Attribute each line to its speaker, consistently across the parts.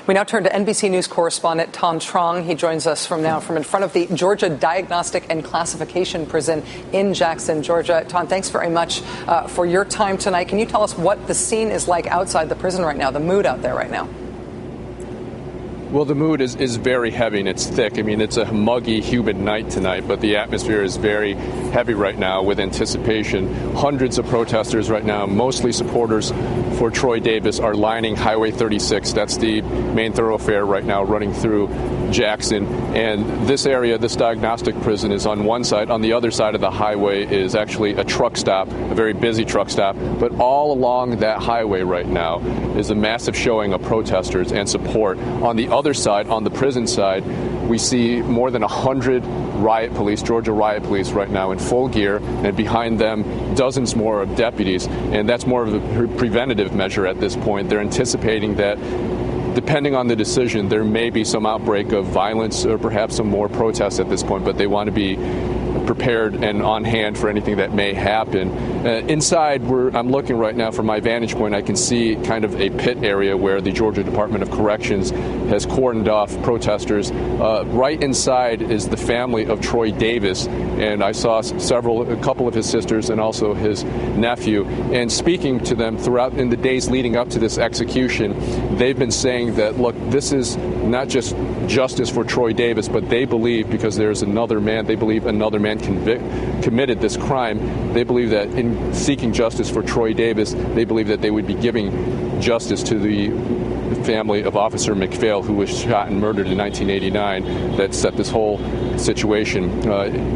Speaker 1: We now turn to NBC News correspondent Ton Trong. He joins us from in front of the Georgia Diagnostic and Classification Prison in Jackson, Georgia. Ton, thanks very much for your time tonight. Can you tell us what the scene is like outside the prison right now, the mood out there right now?
Speaker 2: Well, the mood is very heavy and it's thick. I mean, it's a muggy, humid night tonight, but the atmosphere is very heavy right now with anticipation. Hundreds of protesters right now, mostly supporters for Troy Davis, are lining Highway 36. That's the main thoroughfare right now running through Jackson. And this area, this diagnostic prison, is on one side. On the other side of the highway is actually a truck stop, a very busy truck stop. But all along that highway right now is a massive showing of protesters and support. On the other side, on the prison side, we see more than 100 riot police, Georgia riot police right now in full gear, and behind them dozens more of deputies. And that's more of a preventative measure at this point. They're anticipating that depending on the decision, there may be some outbreak of violence or perhaps some more protests at this point, but they want to be prepared and on hand for anything that may happen. Inside, I'm looking right now from my vantage point, I can see kind of a pit area where the Georgia Department of Corrections has cordoned off protesters. Right inside is the family of Troy Davis, and I saw a couple of his sisters and also his nephew. And speaking to them throughout in the days leading up to this execution, they've been saying that, look, this is not just justice for Troy Davis, but they believe, because there's another man, they believe another man committed this crime. They believe that in seeking justice for Troy Davis, they believe that they would be giving justice to the family of Officer McPhail, who was shot and murdered in 1989, that set this whole situation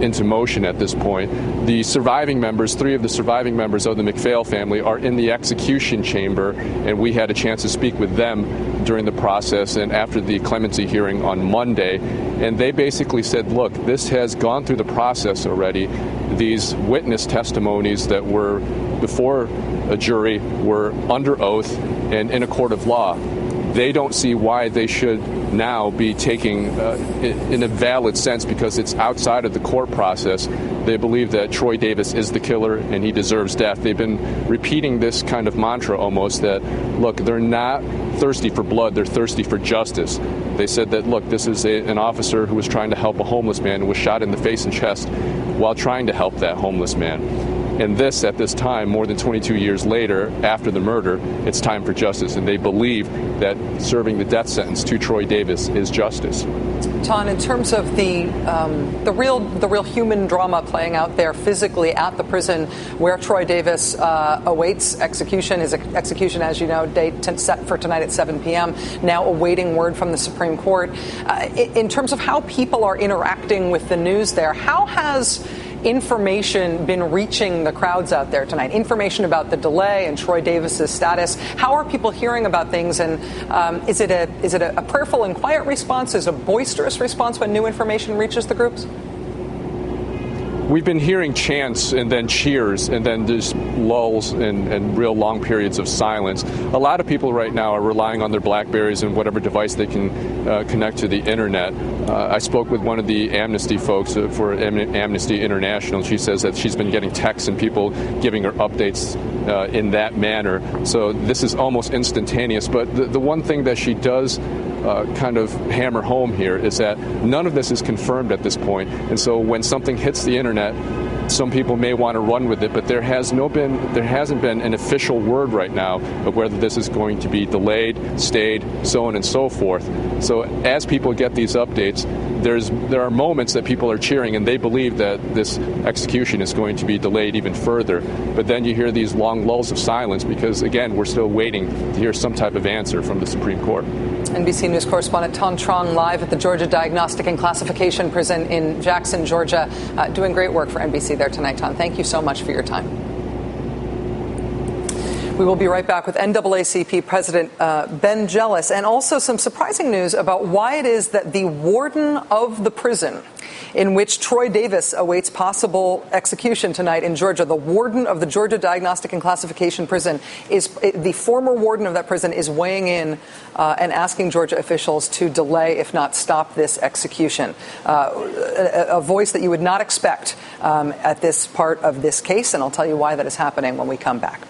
Speaker 2: into motion at this point. The surviving members, 3 of the surviving members of the McPhail family, are in the execution chamber, and we had a chance to speak with them during the process and after the clemency hearing on Monday. And they basically said, look, this has gone through the process already. These witness testimonies that were before a jury were under oath and in a court of law. They don't see why they should now be taking in a valid sense, because it's outside of the court process. They believe that Troy Davis is the killer and he deserves death. They've been repeating this kind of mantra almost that, look, they're not thirsty for blood, they're thirsty for justice. They said that, look, this is an officer who was trying to help a homeless man and was shot in the face and chest while trying to help that homeless man. And this, at this time, more than 22 years later, after the murder, it's time for justice. And they believe that serving the death sentence to Troy Davis is justice.
Speaker 1: Ton, in terms of the real human drama playing out there physically at the prison where Troy Davis awaits execution, his execution, as you know, date set for tonight at 7 p.m., now awaiting word from the Supreme Court. In terms of how people are interacting with the news there, how has information been reaching the crowds out there tonight? Information about the delay and Troy Davis's status. How are people hearing about things? And is it a prayerful and quiet response? Is it a boisterous response when new information reaches the groups?
Speaker 2: We've been hearing chants and then cheers and then just lulls and real long periods of silence. A lot of people right now are relying on their BlackBerries and whatever device they can connect to the internet. I spoke with one of the Amnesty folks for Amnesty International. She says that she's been getting texts and people giving her updates in that manner. So this is almost instantaneous. But the one thing that she does kind of hammer home here is that none of this is confirmed at this point. And so when something hits the internet, some people may want to run with it, but there hasn't been an official word right now of whether this is going to be delayed, stayed, so on and so forth. So as people get these updates, there are moments that people are cheering and they believe that this execution is going to be delayed even further. But then you hear these long lulls of silence because, again, we're still waiting to hear some type of answer from the Supreme Court.
Speaker 1: NBC News correspondent Ton Trong live at the Georgia Diagnostic and Classification Prison in Jackson, Georgia, doing great work for NBC there tonight. Ton, thank you so much for your time. We will be right back with NAACP President Ben Jealous, and also some surprising news about why it is that the warden of the prison in which Troy Davis awaits possible execution tonight in Georgia, the warden of the Georgia Diagnostic and Classification Prison, the former warden of that prison is weighing in and asking Georgia officials to delay, if not stop, this execution. A voice that you would not expect at this part of this case, and I'll tell you why that is happening when we come back.